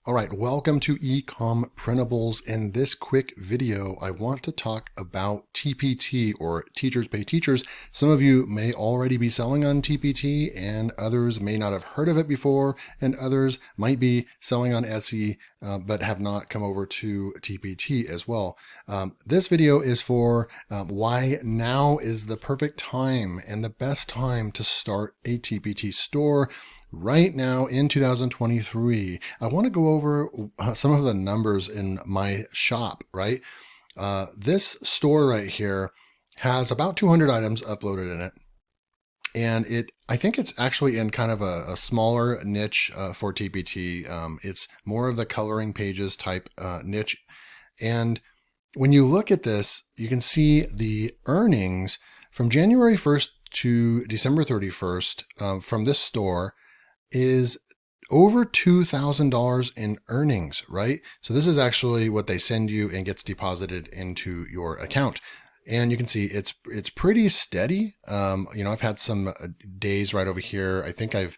All right, welcome to Ecom Printables. In this quick video, I want to talk about TPT, or Teachers Pay Teachers. Some of you may already be selling on TPT and others may not have heard of it before, and others might be selling on Etsy but have not come over to TPT as well. This video is for why now is the perfect time and the best time to start a TPT store. Right now in 2023, I want to go over some of the numbers in my shop, right? This store right here has about 200 items uploaded in it. And I think it's actually in kind of a smaller niche for TPT. It's more of the coloring pages type niche. And when you look at this, you can see the earnings from January 1st to December 31st from this store is over $2,000 in earnings, right? So this is actually what they send you and gets deposited into your account. And you can see it's pretty steady. I've had some days right over here. I think I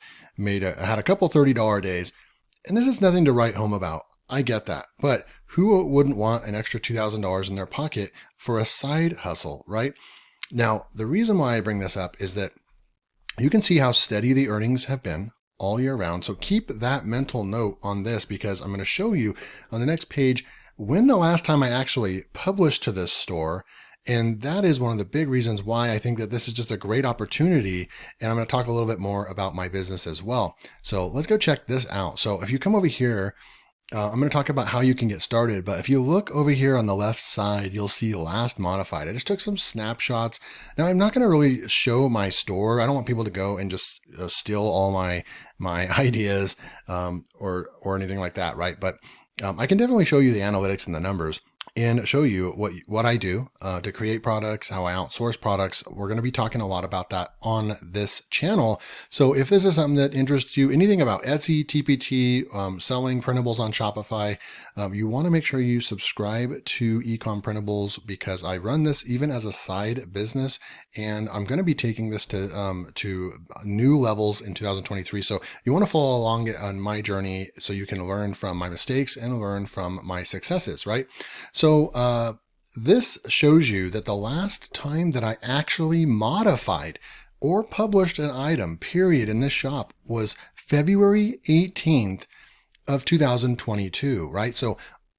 had a couple $30 days, and this is nothing to write home about. I get that, but who wouldn't want an extra $2,000 in their pocket for a side hustle, right? Now, the reason why I bring this up is that you can see how steady the earnings have been all year round. So keep that mental note on this, because I'm going to show you on the next page when the last time I actually published to this store. And that is one of the big reasons why I think that this is just a great opportunity. And I'm going to talk a little bit more about my business as well. So let's go check this out. So if you come over here, I'm going to talk about how you can get started, but if you look over here on the left side, you'll see last modified. I just took some snapshots. Now I'm not going to really show my store. I don't want people to go and just steal all my ideas or anything like that, right? But I can definitely show you the analytics and the numbers and show you what I do to create products, how I outsource products. We're going to be talking a lot about that on this channel. So if this is something that interests you, anything about Etsy, TPT, selling printables on Shopify, you want to make sure you subscribe to Ecom Printables, because I run this even as a side business, and I'm going to be taking this to new levels in 2023. So you want to follow along on my journey so you can learn from my mistakes and learn from my successes, right? So this shows you that the last time that I actually modified or published an item, period, in this shop was February 18th of 2022, right? So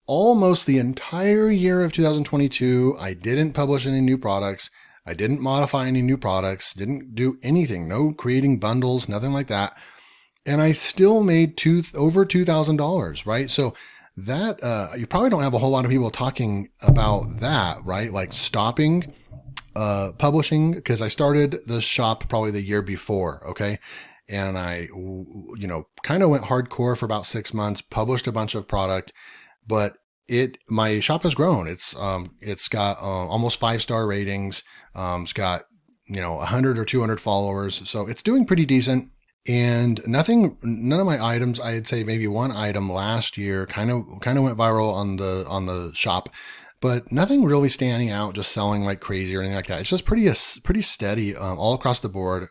almost the entire year of 2022, I didn't publish any new products. I didn't modify any new products, didn't do anything, no creating bundles, nothing like that. And I still made over $2,000, right? So that you probably don't have a whole lot of people talking about that, right? Like stopping publishing, because I started the shop probably the year before, okay? And I, kind of went hardcore for about 6 months, published a bunch of product, but my shop has grown. It's got almost 5-star ratings. It's got 100 or 200 followers, so it's doing pretty decent. And none of my items, I'd say maybe one item last year kind of went viral on the shop, but nothing really standing out, just selling like crazy or anything like that. It's just pretty steady all across the board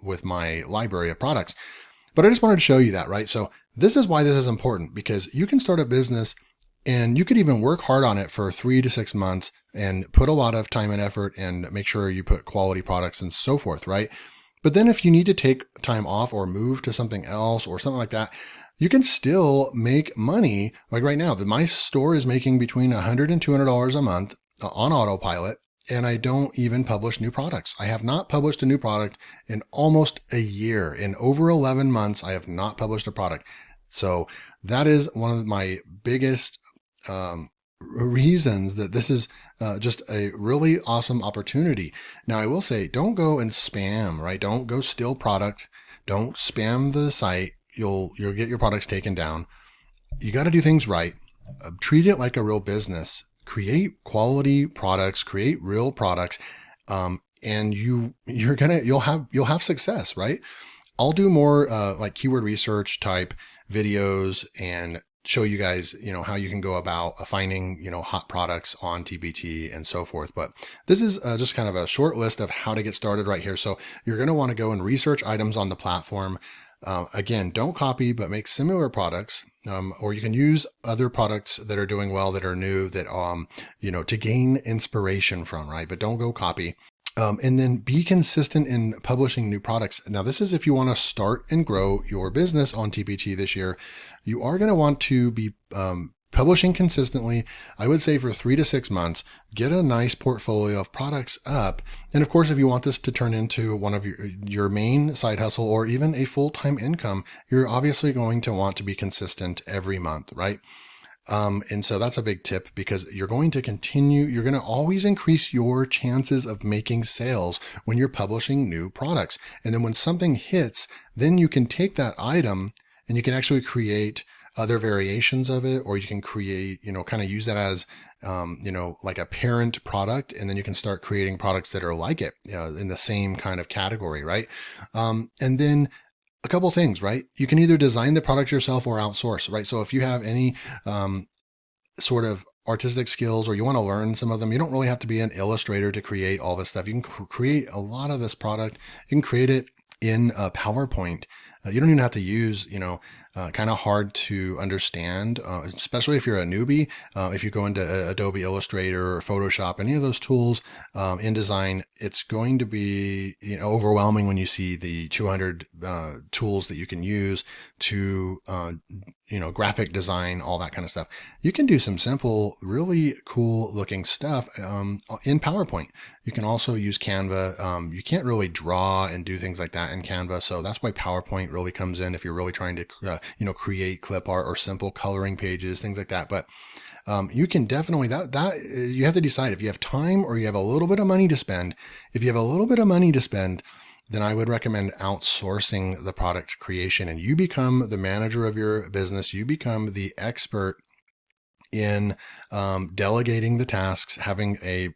with my library of products. But I just wanted to show you that, right? So this is why this is important, because you can start a business and you could even work hard on it for 3 to 6 months and put a lot of time and effort and make sure you put quality products and so forth, right? But then if you need to take time off or move to something else or something like that, you can still make money. Like right now, my store is making between $100 and $200 a month on autopilot, and I don't even publish new products. I have not published a new product in almost a year. In over 11 months, I have not published a product. So that is one of my biggest reasons that this is just a really awesome opportunity. Now, I will say, don't go and spam, right? Don't go steal product. Don't spam the site. You'll get your products taken down. You got to do things right. Treat it like a real business. Create quality products. Create real products, and you'll have success, right? I'll do more like keyword research type videos and show you guys, how you can go about finding, hot products on TPT and so forth. But this is just kind of a short list of how to get started right here. So you're going to want to go and research items on the platform. Again, don't copy, but make similar products. or you can use other products that are doing well, that are new, that, to gain inspiration from, right? But don't go copy. And then be consistent in publishing new products. Now, this is if you want to start and grow your business on TPT this year. You are going to want to be publishing consistently. I would say for 3 to 6 months, get a nice portfolio of products up. And of course, if you want this to turn into one of your main side hustle or even a full-time income, you're obviously going to want to be consistent every month, right? And so that's a big tip, because you're going to always increase your chances of making sales when you're publishing new products. And then when something hits, then you can take that item and you can actually create other variations of it, or you can create, kind of use that as, like a parent product. And then you can start creating products that are like it, in the same kind of category, right? And then a couple things, right? You can either design the product yourself or outsource, right? So if you have any sort of artistic skills, or you want to learn some of them, you don't really have to be an illustrator to create all this stuff. You can create a lot of this product. You can create it in PowerPoint. You don't even have to use, kind of hard to understand, especially if you're a newbie. If you go into Adobe Illustrator or Photoshop, any of those tools, InDesign, it's going to be, overwhelming when you see the 200 tools that you can use to, graphic design, all that kind of stuff. You can do some simple, really cool looking stuff in PowerPoint. You can also use Canva. You can't really draw and do things like that in Canva. So that's why PowerPoint really comes in if you're really trying to, create clip art or simple coloring pages, things like that. But you can definitely, you have to decide if you have time or you have a little bit of money to spend. If you have a little bit of money to spend, then I would recommend outsourcing the product creation, and you become the manager of your business. You become the expert in delegating the tasks, having a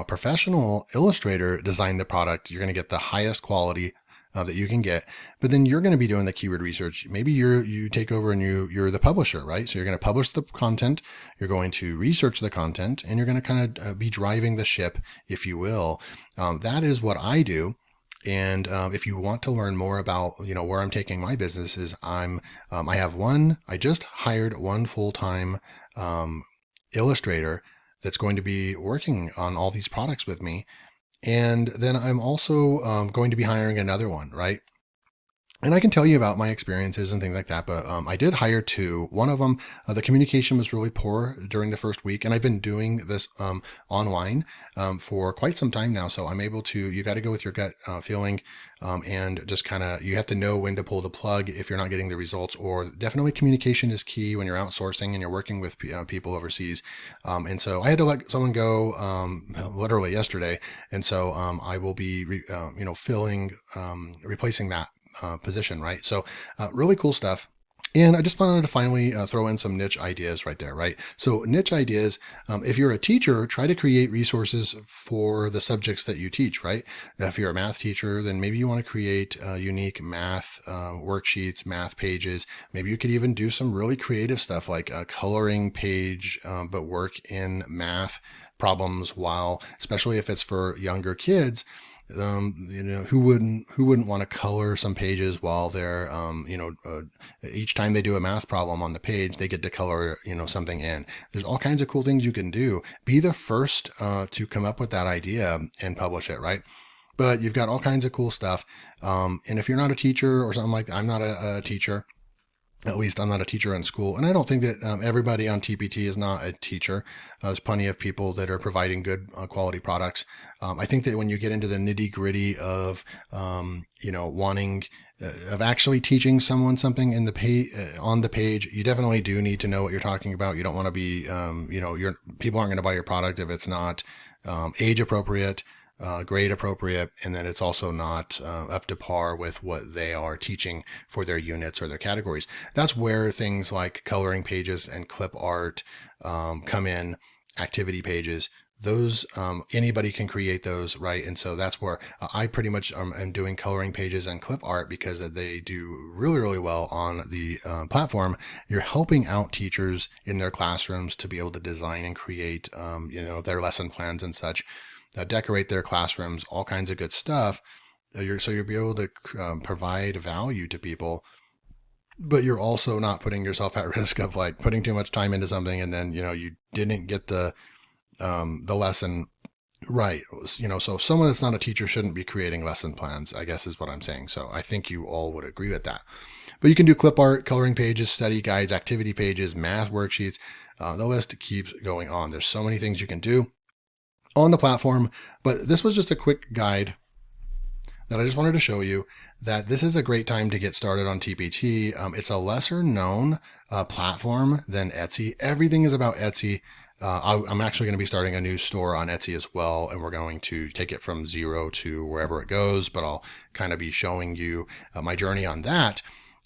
professional illustrator design the product. You're going to get the highest quality that you can get, but then you're going to be doing the keyword research. Maybe you take over and you're the publisher, right? So you're going to publish the content, you're going to research the content, and you're going to kind of be driving the ship, if you will. That is what I do. And if you want to learn more about, where I'm taking my business, is I just hired one full-time illustrator that's going to be working on all these products with me. And then I'm also going to be hiring another one, right? And I can tell you about my experiences and things like that, but I did hire two. One of them, the communication was really poor during the first week, and I've been doing this online for quite some time now. So I'm able to, you got to go with your gut feeling, and just kind of, you have to know when to pull the plug if you're not getting the results. Or definitely communication is key when you're outsourcing and you're working with people overseas. And so I had to let someone go literally yesterday, and so I will be replacing that position, right? So really cool stuff. And I just wanted to finally throw in some niche ideas right there, right? So niche ideas, if you're a teacher, try to create resources for the subjects that you teach, right? If you're a math teacher, then maybe you want to create unique math worksheets, math pages. Maybe you could even do some really creative stuff like a coloring page, but work in math problems, especially if it's for younger kids. Who wouldn't want to color some pages while they're, each time they do a math problem on the page, they get to color, something in. There's all kinds of cool things you can do. Be the first to come up with that idea and publish it, right? But you've got all kinds of cool stuff. And if you're not a teacher or something like that, I'm not a teacher. At least I'm not a teacher in school. And I don't think that everybody on TPT is not a teacher. There's plenty of people that are providing good quality products. I think that when you get into the nitty gritty of, wanting, of actually teaching someone something in on the page, you definitely do need to know what you're talking about. You don't want to be, people aren't going to buy your product if it's not age appropriate, grade appropriate, and then it's also not up to par with what they are teaching for their units or their categories. That's where things like coloring pages and clip art come in, activity pages. Those, anybody can create those, right? And so that's where I pretty much am doing coloring pages and clip art, because they do really, really well on the platform. You're helping out teachers in their classrooms to be able to design and create, their lesson plans and such. Decorate their classrooms, all kinds of good stuff. So you'll be able to provide value to people but you're also not putting yourself at risk of like putting too much time into something and then, you didn't get the lesson right. So someone that's not a teacher shouldn't be creating lesson plans, I guess is what I'm saying. So I think you all would agree with that. But you can do clip art, coloring pages, study guides, activity pages, math worksheets. The list keeps going on. There's so many things you can do on the platform, but this was just a quick guide that I just wanted to show you that this is a great time to get started on TPT. It's a lesser known platform than Etsy. Everything is about Etsy. I'm actually going to be starting a new store on Etsy as well, and we're going to take it from zero to wherever it goes, but I'll kind of be showing you my journey on that.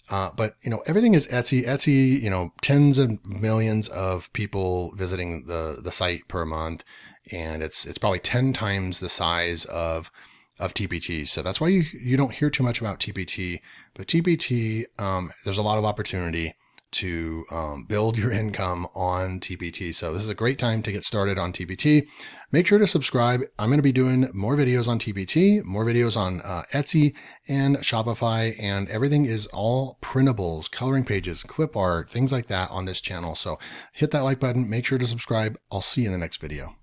But everything is Etsy. Etsy, tens of millions of people visiting the site per month, and it's probably 10 times the size of TPT. So that's why you don't hear too much about TPT. But TPT, there's a lot of opportunity to build your income on TPT. So this is a great time to get started on TPT. Make sure to subscribe. I'm going to be doing more videos on TPT, more videos on Etsy and Shopify, and everything is all printables, coloring pages, clip art, things like that on this channel. So hit that like button. Make sure to subscribe. I'll see you in the next video.